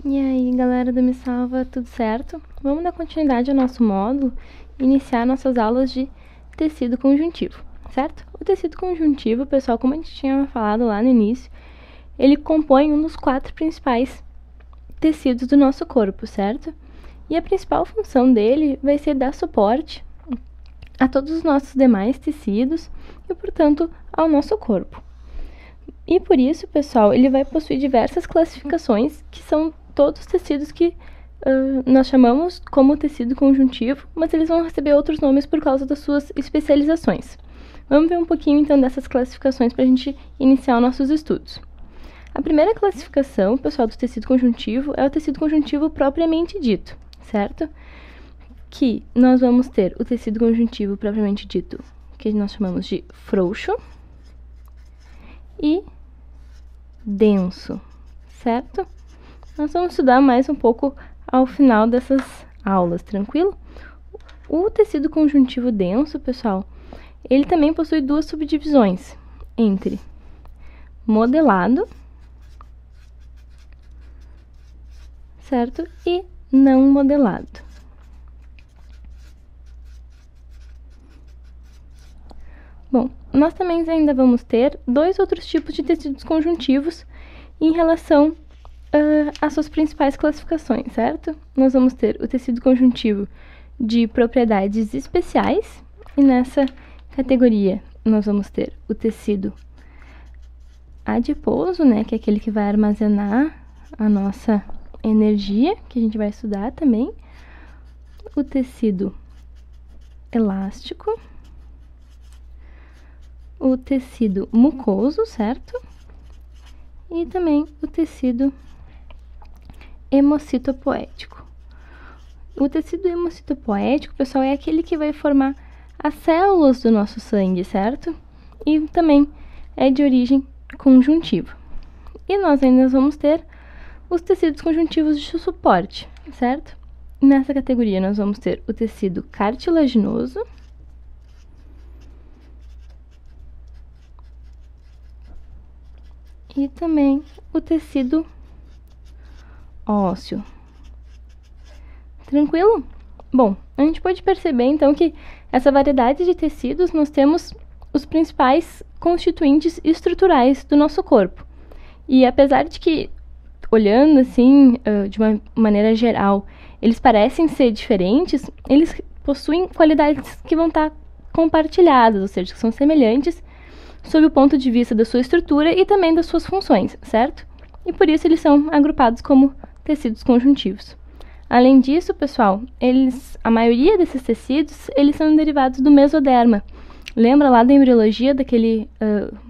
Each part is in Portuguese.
E aí, galera do Me Salva, tudo certo? Vamos dar continuidade ao nosso módulo e iniciar nossas aulas de tecido conjuntivo, certo? O tecido conjuntivo, pessoal, como a gente tinha falado lá no início, ele compõe um dos 4 principais tecidos do nosso corpo, certo? E a principal função dele vai ser dar suporte a todos os nossos demais tecidos e, portanto, ao nosso corpo. E por isso, pessoal, ele vai possuir diversas classificações, que são todos os tecidos que nós chamamos como tecido conjuntivo, mas eles vão receber outros nomes por causa das suas especializações. Vamos ver um pouquinho, então, dessas classificações para a gente iniciar os nossos estudos. A primeira classificação, pessoal, do tecido conjuntivo é o tecido conjuntivo propriamente dito, certo? Que nós vamos ter o tecido conjuntivo propriamente dito, que nós chamamos de frouxo e denso, certo? Nós vamos estudar mais um pouco ao final dessas aulas, tranquilo? O tecido conjuntivo denso, pessoal, ele também possui 2 subdivisões, entre modelado, certo? E não modelado. Bom, nós também ainda vamos ter 2 outros tipos de tecidos conjuntivos em relação às suas principais classificações, certo? Nós vamos ter o tecido conjuntivo de propriedades especiais, e nessa categoria nós vamos ter o tecido adiposo, né, que é aquele que vai armazenar a nossa energia, que a gente vai estudar também, o tecido elástico, o tecido mucoso, certo? E também o tecido hemocitopoético. O tecido hemocitopoético, pessoal, é aquele que vai formar as células do nosso sangue, certo? E também é de origem conjuntiva. E nós ainda vamos ter os tecidos conjuntivos de suporte, certo? Nessa categoria nós vamos ter o tecido cartilaginoso, e também o tecido ósseo. Tranquilo? Bom, a gente pode perceber então que essa variedade de tecidos nós temos os principais constituintes estruturais do nosso corpo. E apesar de que, olhando assim, de uma maneira geral, eles parecem ser diferentes, eles possuem qualidades que vão estar compartilhadas, ou seja, que são semelhantes sob o ponto de vista da sua estrutura e também das suas funções, certo? E por isso eles são agrupados como tecidos conjuntivos. Além disso, pessoal, a maioria desses tecidos, eles são derivados do mesoderma. Lembra lá da embriologia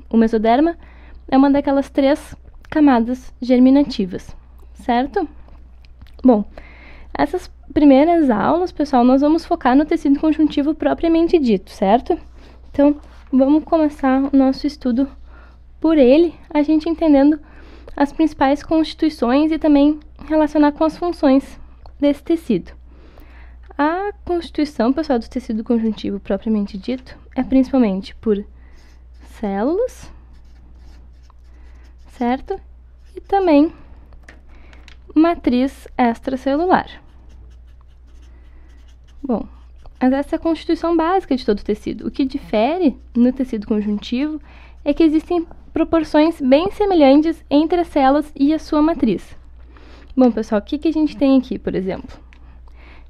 o mesoderma é uma daquelas 3 camadas germinativas, certo? Bom, essas primeiras aulas, pessoal, nós vamos focar no tecido conjuntivo propriamente dito, certo? Então, vamos começar o nosso estudo por ele, a gente entendendo as principais constituições e também relacionar com as funções desse tecido. A constituição, pessoal, do tecido conjuntivo propriamente dito é principalmente por células, certo? E também matriz extracelular. Bom, mas essa é a constituição básica de todo o tecido. O que difere no tecido conjuntivo é que existem proporções bem semelhantes entre as células e a sua matriz. Bom, pessoal, o que a gente tem aqui, por exemplo?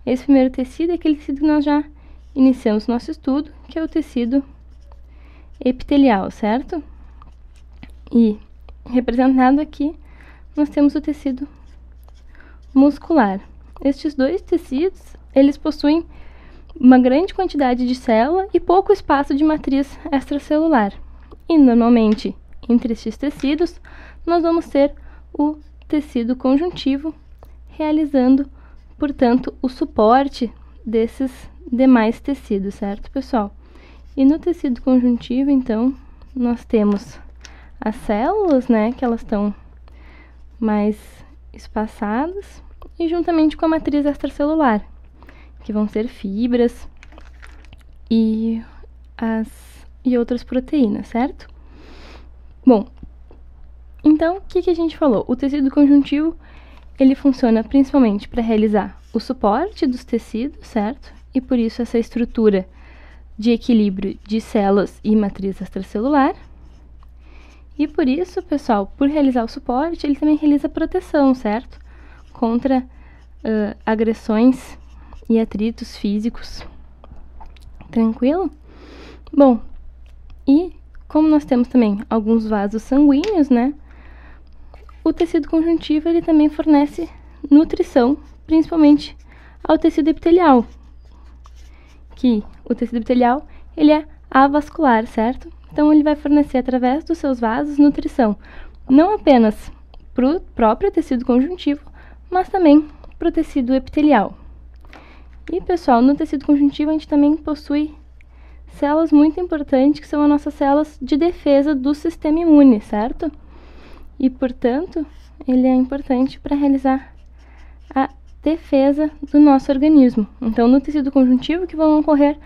Esse primeiro tecido é aquele tecido que nós já iniciamos o nosso estudo, que é o tecido epitelial, certo? E representado aqui, nós temos o tecido muscular. Estes 2 tecidos, eles possuem uma grande quantidade de célula e pouco espaço de matriz extracelular. E, normalmente, entre estes tecidos, nós vamos ter o tecido conjuntivo, realizando, portanto, o suporte desses demais tecidos, certo, pessoal? E no tecido conjuntivo, então, nós temos as células, né, que elas estão mais espaçadas, e juntamente com a matriz extracelular, que vão ser fibras e outras proteínas, certo? Bom, então, o que a gente falou? O tecido conjuntivo ele funciona principalmente para realizar o suporte dos tecidos, certo? E por isso essa estrutura de equilíbrio de células e matriz extracelular. E por isso, pessoal, por realizar o suporte, ele também realiza proteção, certo? Contra agressões e atritos físicos. Tranquilo? Bom, e como nós temos também alguns vasos sanguíneos, né? O tecido conjuntivo, ele também fornece nutrição, principalmente ao tecido epitelial. Que o tecido epitelial, ele é avascular, certo? Então, ele vai fornecer, através dos seus vasos, nutrição, não apenas para o próprio tecido conjuntivo, mas também para o tecido epitelial. E, pessoal, no tecido conjuntivo, a gente também possui células muito importantes, que são as nossas células de defesa do sistema imune, certo? E, portanto, ele é importante para realizar a defesa do nosso organismo. Então, no tecido conjuntivo que vão ocorrer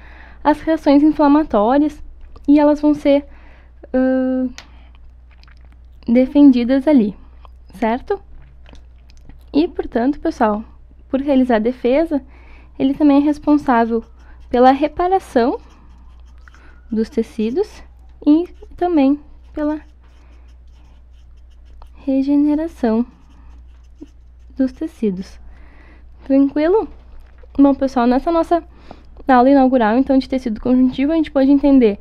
as reações inflamatórias e elas vão ser defendidas ali, certo? E, portanto, pessoal, por realizar a defesa, ele também é responsável pela reparação dos tecidos e também pela regeneração dos tecidos. Tranquilo? Bom, pessoal, nessa nossa aula inaugural, então, de tecido conjuntivo, a gente pode entender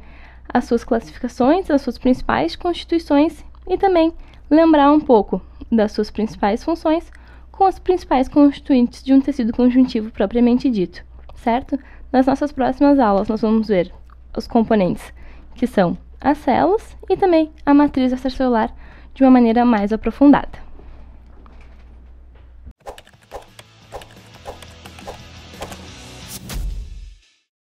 as suas classificações, as suas principais constituições e também lembrar um pouco das suas principais funções com as principais constituintes de um tecido conjuntivo propriamente dito, certo? Nas nossas próximas aulas, nós vamos ver os componentes, que são as células e também a matriz extracelular de uma maneira mais aprofundada.